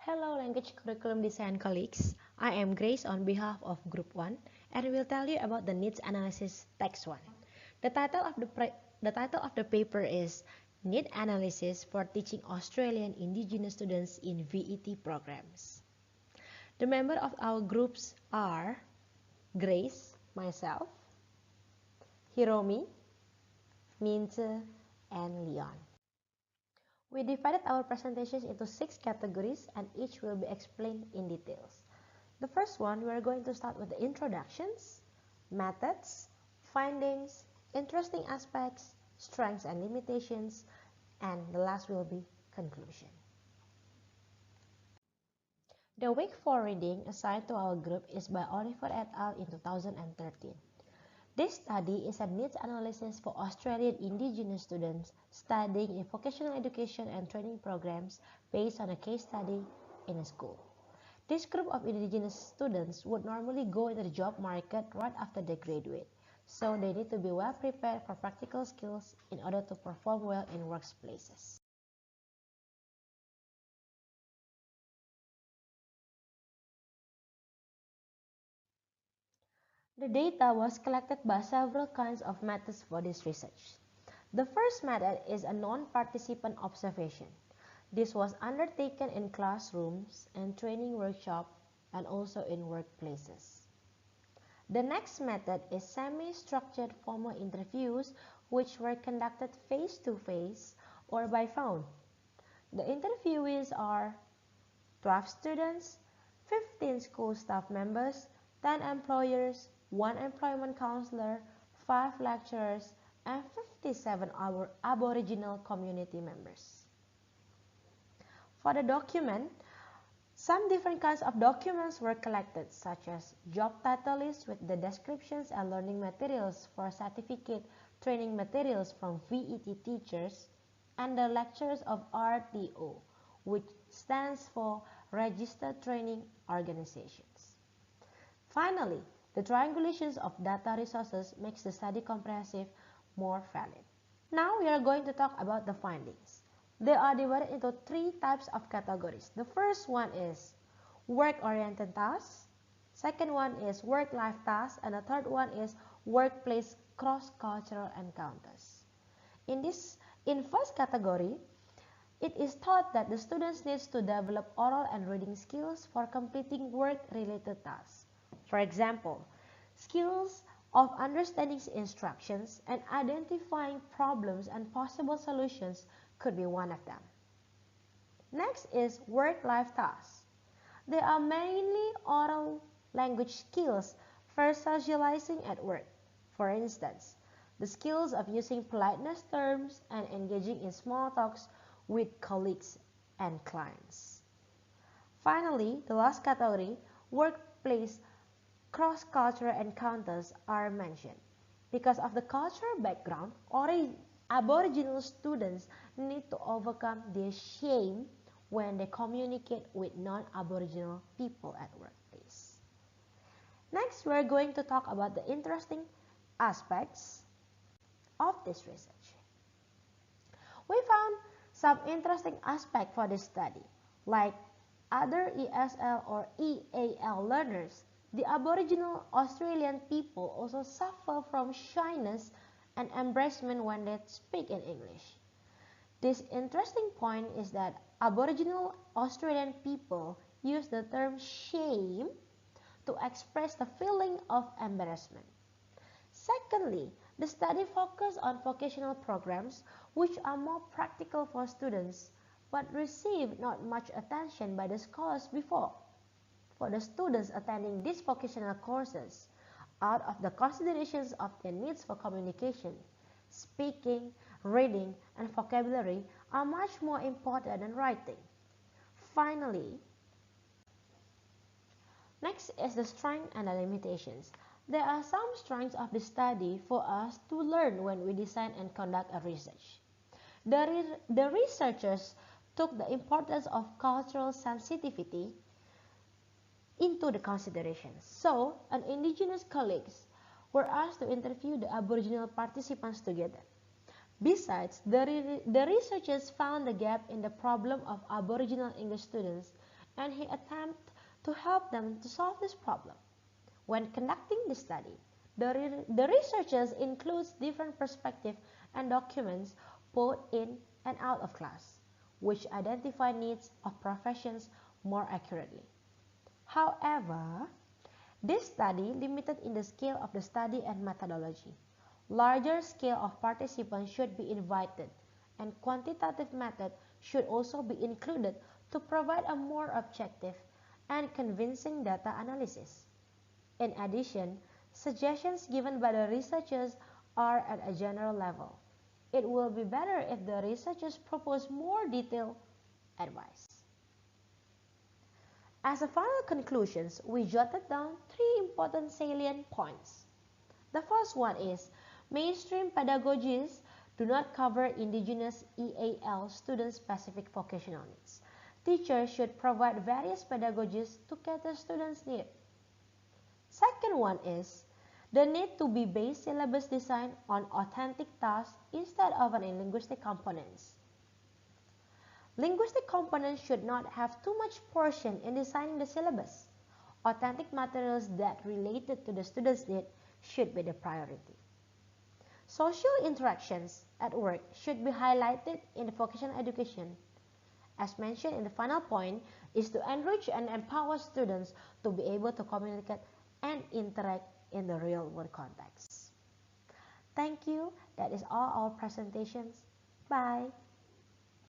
Hello Language Curriculum Design colleagues, I am Grace on behalf of Group 1 and will tell you about the Needs Analysis Text 1. The title of the paper is Need Analysis for Teaching Australian Indigenous Students in VET Programs. The members of our groups are Grace, myself, Hiromi, Mintze, and Leon. We divided our presentations into 6 categories and each will be explained in details. The first one, we are going to start with the introductions, methods, findings, interesting aspects, strengths and limitations, and the last will be conclusion. The week 4 reading assigned to our group is by Oliver et al. In 2013. This study is a needs analysis for Australian Indigenous students studying in vocational education and training programs based on a case study in a school. This group of Indigenous students would normally go into the job market right after they graduate, so they need to be well prepared for practical skills in order to perform well in workplaces. The data was collected by several kinds of methods for this research. The first method is a non-participant observation. This was undertaken in classrooms and training workshops and also in workplaces. The next method is semi-structured formal interviews which were conducted face-to-face or by phone. The interviewees are 12 students, 15 school staff members, 10 employers, 1 employment counselor, 5 lecturers, and 57 Aboriginal community members. For the document, some different kinds of documents were collected, such as job title lists with the descriptions and learning materials for certificate training materials from VET teachers, and the lectures of RTO, which stands for Registered Training Organizations. Finally, the triangulations of data resources makes the study comprehensive more valid. Now we are going to talk about the findings. They are divided into 3 types of categories. The first one is work-oriented tasks, second one is work-life tasks, and the third one is workplace cross-cultural encounters. In first category, it is thought that the students need to develop oral and reading skills for completing work-related tasks. For example, skills of understanding instructions and identifying problems and possible solutions could be one of them. Next is work-life tasks. They are mainly oral language skills for socializing at work. For instance, the skills of using politeness terms and engaging in small talks with colleagues and clients. Finally, the last category, workplace cross-cultural encounters, are mentioned. Because of the cultural background, Aboriginal students need to overcome their shame when they communicate with non-Aboriginal people at workplace. Next, we are going to talk about the interesting aspects of this research. We found some interesting aspects for this study, like other ESL or EAL learners. The Aboriginal Australian people also suffer from shyness and embarrassment when they speak in English. This interesting point is that Aboriginal Australian people use the term shame to express the feeling of embarrassment. Secondly, the study focused on vocational programs which are more practical for students but receive not much attention by the scholars before. For the students attending these vocational courses, out of the considerations of their needs for communication, speaking, reading, and vocabulary are much more important than writing. Finally, next is the strengths and the limitations. There are some strengths of the study for us to learn when we design and conduct a research. The researchers took the importance of cultural sensitivity into the considerations. So, an Indigenous colleagues were asked to interview the Aboriginal participants together. Besides, the researchers found the gap in the problem of Aboriginal English students and he attempted to help them to solve this problem. When conducting the study, the researchers includes different perspectives and documents both in and out of class, which identify needs of professions more accurately. However, this study limited in the scale of the study and methodology. Larger scale of participants should be invited, and quantitative method should also be included to provide a more objective and convincing data analysis. In addition, suggestions given by the researchers are at a general level. It will be better if the researchers propose more detailed advice. As a final conclusions, we jotted down 3 important salient points. The first one is mainstream pedagogies do not cover indigenous EAL student-specific vocational needs. Teachers should provide various pedagogies to cater students' needs. Second one is the need to be based syllabus design on authentic tasks instead of an linguistic components. Linguistic components should not have too much portion in designing the syllabus. Authentic materials that related to the student's need should be the priority. Social interactions at work should be highlighted in the vocational education. As mentioned in the final point, is to enrich and empower students to be able to communicate and interact in the real world context. Thank you. That is all our presentations. Bye.